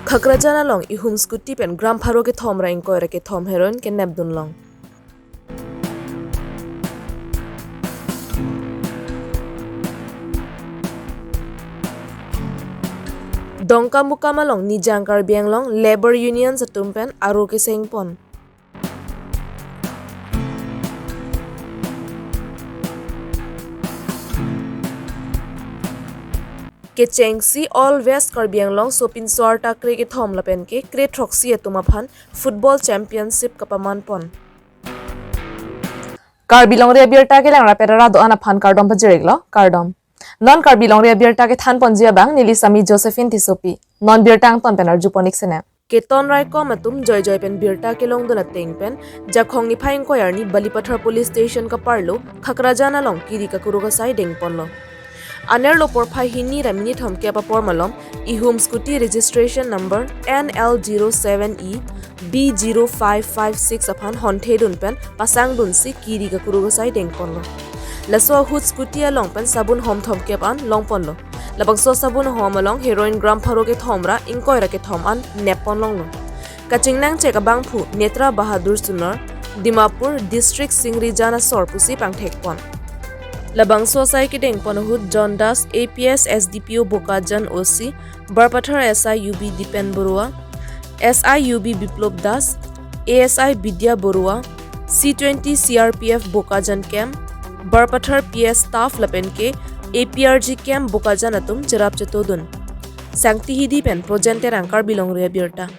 Khakrajana long ihum skuti pen gram pharo ke thom ra inko ra ke thom heroin ke nepdun long. Dongka mukama long ni jangkar biang long labor union sa tumpen aro ke sengpon. Ke chengsi all west karbiang long sopin swarta kre ke thom lapen ke kre troxi etumaphan football championship kapaman pon. Karbi Longri Abirta ke langra perara do anaphan kardom pajireglo kardom. Non Karbi Longri Abirta ke than ponjia bang nilisami Josephine Tisopi. Non birtang ton penar juponik sene. Ke ton rai ko matum joy joy pen birta ke long dona teng pen jakhong ni phaing ko yarni Balipathar police station ka parlo Khakrajana long kiri ka kuruga sai deng ponlo. Aner lopor phahini ramini thomke pa pormalom ihum scooty registration number NL07E B0556 aphan honte dun pen pasang dun si kiri ka kuruga sai deng ponlo. Laso hut scooty along pen sabun hom thomke pan long ponlo. Labangso sabun hom along heroin gram pharo ke thomra inkoi ra ke thom an nepon long lo. Kachingnang cheka bangphu Netra Bahadur Sunar Dimapur District Singri Jana Sorpusi pangthek pon. Labangso sai ki deng ponahut John Das APS SDPO Bokajan OC Barpathar SIUB Dipen Borua SIUB Biplop Das ASI Bidya Borua C20 CRPF Bokajan Camp Barpathar PS Staff Lapenke APRG Camp Bokajan atum jerap chetodun Sankti hidi pen projente rangkar Karbi Longri Abirta.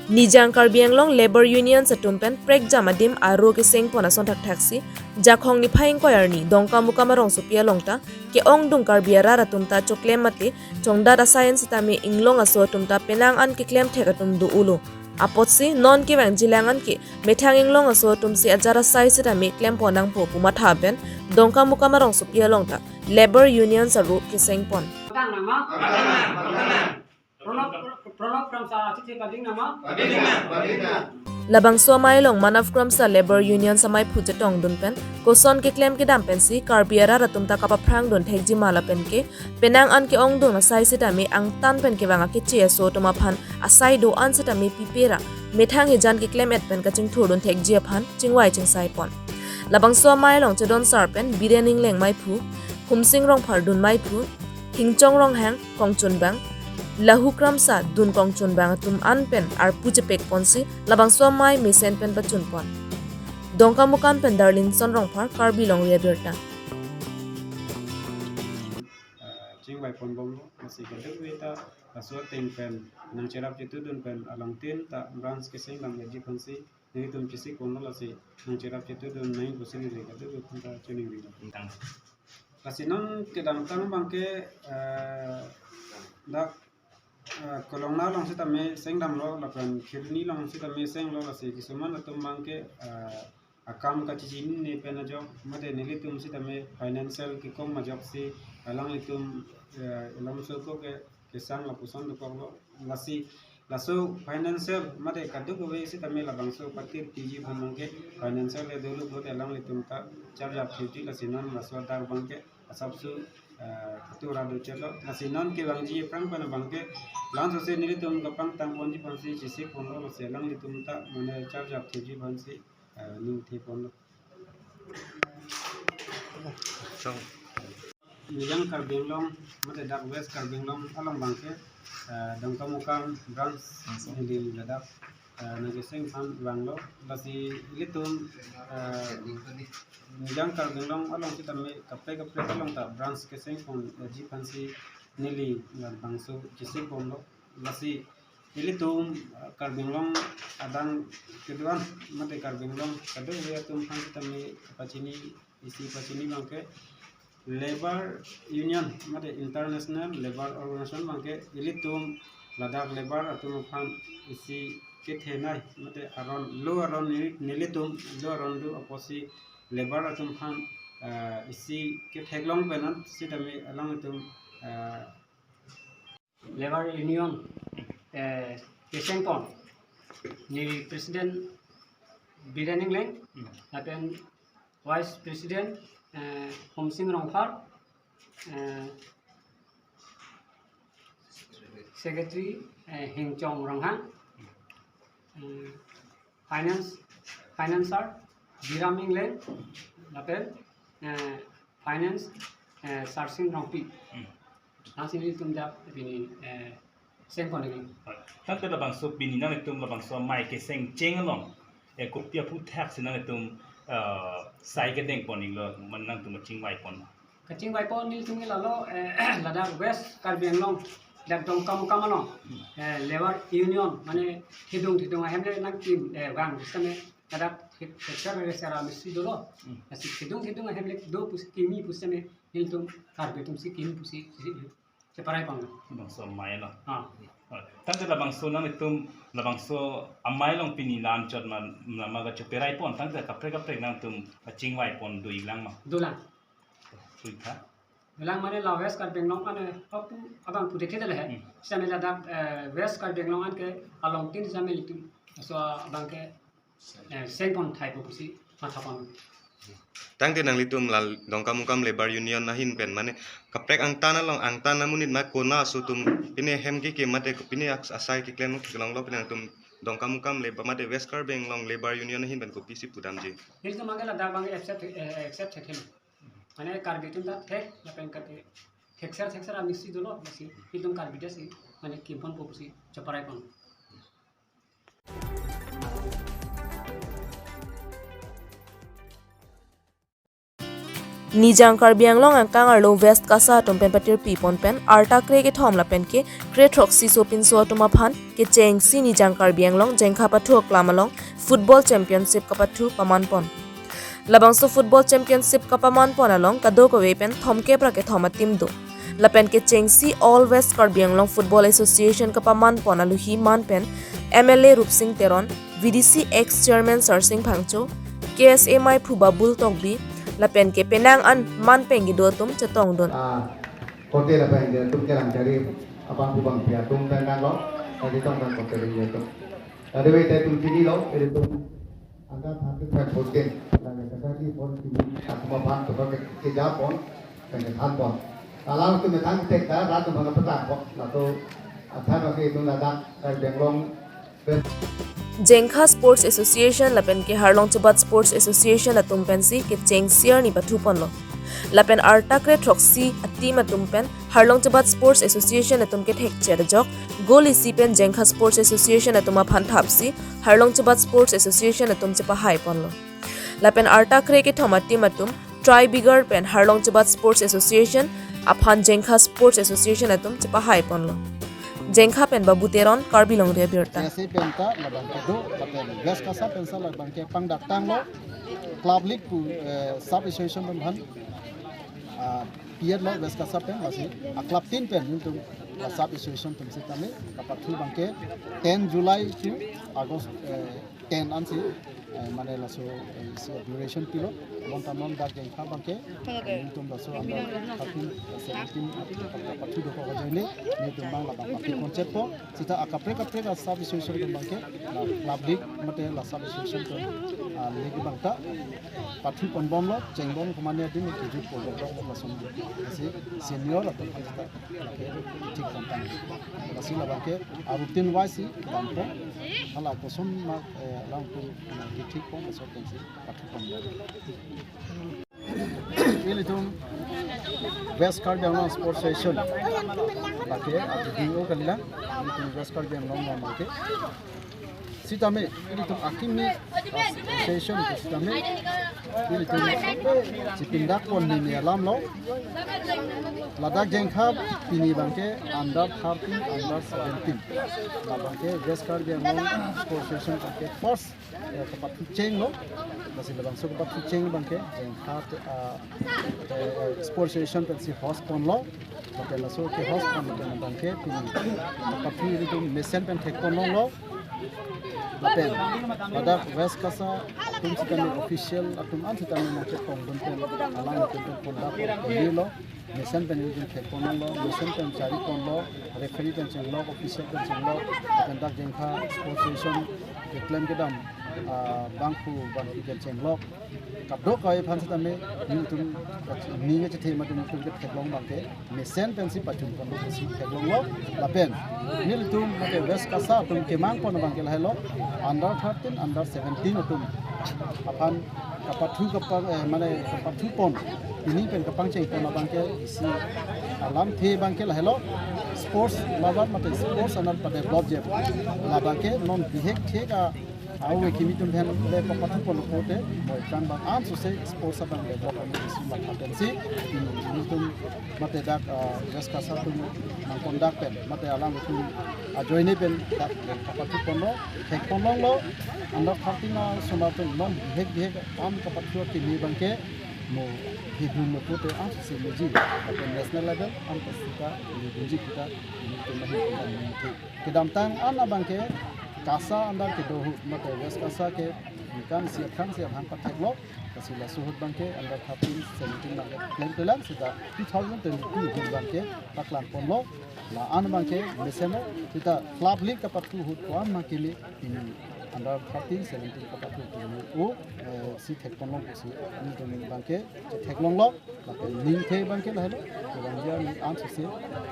Nijang Karbiang long labor union sa tumpen prek jamadim aro ke seng pona son thak thaksi jakhong ni phaing ko yarni dongka muka marong supia longta ke ong dung karbiara ratumta choklem mate chongda da science tame inglong aso tumta penang an ke klem thekatum du ulo apotsi non ke wang jilangan ke methang inglong aso tumsi ajara sai se tame klem ponang po puma thaben dongka muka marong supia longta labor union sa ru ke seng pon Labang suamay long manaf kram sa labor union sa may pujetong dun pen koson ke claim ke dampen si karbiara ratum ta kapaprang dun thekji mala pen ke penang an ke ong dun na sai sitami ang tan pen ke wanga ke che so to maphan asai do an sitami pipera methang hijan ke claim et pen ka ching thur dun thekji aphan chingwai ching sai pon labang suamay long chedon sarpen birening leng mai phu humsing rong phar dun mai phu hingchong rong hang kongchun bang lahu kramsa dun kong chun bang tum an pen ar puche pek ponsi labang swamai mesen pen pachun pon dongka mukan pen darlin son rong phar Karbi Longri Abirta ching bai pon bom masi ke dek weta aswa teng pen nang cherap jitu dun pen along tin ta branch ke sing lam ji ponsi ni tum chisi kon la si nang cherap jitu dun nai posin ri ka dek pun ta chening ri tang kasinon ke dang tang bang ke dak kolong na long sita me seng dam lo lapan kirni long sita me seng lo lasi kisuman atum mangke akam ka cicin ni pena job mate nili tum sita me financial ki kom ma job si alang itum lam so ko ke sang la puson ko lo lasi laso financial mate kadu ko we sita me labang so patir tiji mangke financial le dulu ko alang itum ka charge up duty lasi non laso dar bangke asap su tu rado chelo nasinon ke bangji prang pana bangke lan so se nili tum kapang tang ponji pansi chisi ponlo lo se lang litum ta mane charge up tuji pansi ning thi ponlo yang Karbi long mate dak west Karbi long along bangke dongka mukam branch di ladak nage seng fan banglo lasi litum yang Karbi long along kita me kapre along ta branch ke seng pon ji pansi nili bangso kisi ponlo lasi litum Karbi long adang keduan mate Karbi long kadu ya tum pan kita me pachini isi pachini bangke labor union mate international labor organization bangke litum ladak labor atum pan isi ke thenai mate aron lo aron nilitum lo aron du aposi labor atum pan isi ke theklong penan sitami alang itum labor union kesengpon ni president Biraning leng apen vice president Homsing Rongphar, Secretary Hing Chong Ronghang, Financer Jiraming Len, Lapel, Finance Sarsing Rongpi. Nasi ni tum jap ini seng kon ini. Tanpa labang so bini nang itum labang so mai ke seng ceng along. Kopia put tax nang itum sai ke deng poning lo man nang tum cing wai pon. Kacing wai pon ni tum lalo lada West Karbi Long dak dong kam along. Labor Union mane hidung ahem le nang tim gang same lada secara secara mesti dulu. Nasi hidung ahem le do pus kimi pusame ni tum Karbi tum si kimi pusi separai pon. Labang so mai lo. Tanpa labang so nang itum labang so amai long pini lam chot man maga ceperai pon tanpa kapre nang tum cing wai pon do ilang ma. Dulang. Suita. Dulang mana la West Karbi Long kan apa abang putih kita lah. Sama lada West Karbi Long kan ke along tin sama itu so abang ke seng pon type pusi mata pon. Tang tin ang litum la dongkamukam labor union na hin pen mane kaprek ang tanah long ang tanah munit ma kona sutum pine hem ki mate pine asai ki klen ki long lo pine tum dongkamukam labor mate West Karbi Long labor union na hin pen ko pisi pudam ji Ini tu mangga lada bang accept hekim. Mana Karbi tu dah tek lapen kate hekser amisi dulu masih hitung Karbi dah sih mana kimpon popusi ceparai pon. Nijang Karbi Anglong ang kangar lo West Kasa atom pen patir pipon pen arta kre ke thom la pen ke kre troxy so pin so atoma phan ke cheng si Nijang Karbi Anglong jengkha pathu klamalong football championship kapathu paman pon labang so football championship kapaman pon along kado ko we pen thom ke pra ke thoma tim do la pen ke cheng si all West Karbi Anglong football association kapaman pon alu hi man pen MLA Rupsing Teron VDC ex chairman Sarsing Phangcho KSMI Phuba Bul Tokbi lapen ke penang an man pengi do tum chetong don kote la pen de tum kelam cari abang bang pia tum penang lo tadi tong dan kote de tum tadi we te tum kini lo ede tum anda thati phe kote la ne kata ki pon kini atma pan to ke ja pon pen ke than pon alang tu me than tek da ra tu bang pata ko la to atha ba ke tum la da benglong Jengkha Sports Association lapen ke Harlong Chubat Sports Association atum pensi ke chengsier ni pathu ponlo lapen arta kre troxy ati matum pen Harlong Chubat Sports Association atum ke thek cher jok goli si pen Jengkha Sports Association atuma phan thapsi Harlong Chubat Sports Association atum chepa hai ponlo lapen arta kre ke thomati matum try bigger pen Harlong Chubat Sports Association aphan Jengkha Sports Association atum chepa hai ponlo Jengkha pen babu teron Karbi Longri Abirta ऐसे पेंटा लगन के दो लगन gas का सब पेंसा लगन के पंग डाक्टांग लो क्लब लीग को सब एसोसिएशन में भन पियर लो गैस का सब पेन मसी क्लब 3 पेन यूं तुम सब एसोसिएशन तुम से तमे कपथु बंके 10 जुलाई टू अगस्त 10 अंसी माने lasso duration pillow montamon dak jengkha bangke tum laso anda tapi 17 kepatu doko kajene ni tum bang labang pakai konsep ko sita akapre ka sub association bangke public mate la sub association to legi bangta patu ponbom lo jengbom kumane din tuju program lo lasom si senior atau kita tik kontan lasi labangke rutin wise bangko hala kosom ma langtu tik kon laso pensi patu ponbom ini tuh West Karbi Anglong Sports Association, pakai atau DO kali lah, ini tuh West Karbi Anglong pakai. Sitame ini tuh akimi association itu sitame ini tuh si pindak pon ini alam lo, ladak jengkha ini bangke under 13 under 17, lah bangke West Karbi Anglong Sports Association pakai first tempat kucing lo. Masih lebang so tempat kucing bangke jengkha Sports Association pensi host pon lo, pakai laso ke host pon bangke tempat ini tuh mesin pen tek pon lo. Lapen, pada West Kasa, atum kita ni official, atum an kita ni macam penggunaan alang itu produk ini lo, mesin penjualan teknologi lo, mesin pencari lo, referee pencari lo, official pencari lo, pendak jengkha Sports Association, iklan kita bangku bangku ke cenglok kapdo kai phan sa me ni tum ni ge che thema tum tum ke theklong bangke mesen pensi pachun pon si theklong lo lapen nil tum ke west kasa tum ke mang pon bangke la hello under 13 under 17 tum apan kapathu kapang mane kapathu pon ini pen kapang cheng pon bangke si alam the bangke la hello sports lawan mate sports anal pada block je la bangke non bihek thega awe kimi tum than le kapathu pon kote moi kan bang an so se sports abang le block ani si mat potensi ini tum mate dak just kasa tum mang kondak pen mate alam tum ajoine pen dak kapathu pon lo thek pon lo anda khatina sona tum non bihek am kapathu kimi bangke mo hidun mo kote an so se meji at national level am kasika meji kita ini tum nahi kedam tang an abangke kasa andar ke dohu mate west kasa ke ikan siap hang patek lo kasila suhut bangke andar 13 17 bangke plan pelan sida 2022 bangke taklan ponlo la an bangke meseno kita club league ka patu hut ko am makili ini andar 13 17 ka patu ini o si thek ponlo si ni to bangke thek long lo la ning the bangke la helo to bangja ni an se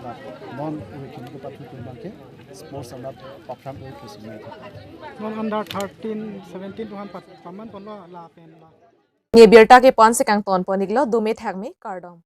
la non o kini ka patu bangke sports andar patram o kisi mai non under 13 17 tuhan paman ponlo la pen la Abirta ke 5 se kang ton poniglo 2 me thak me kardom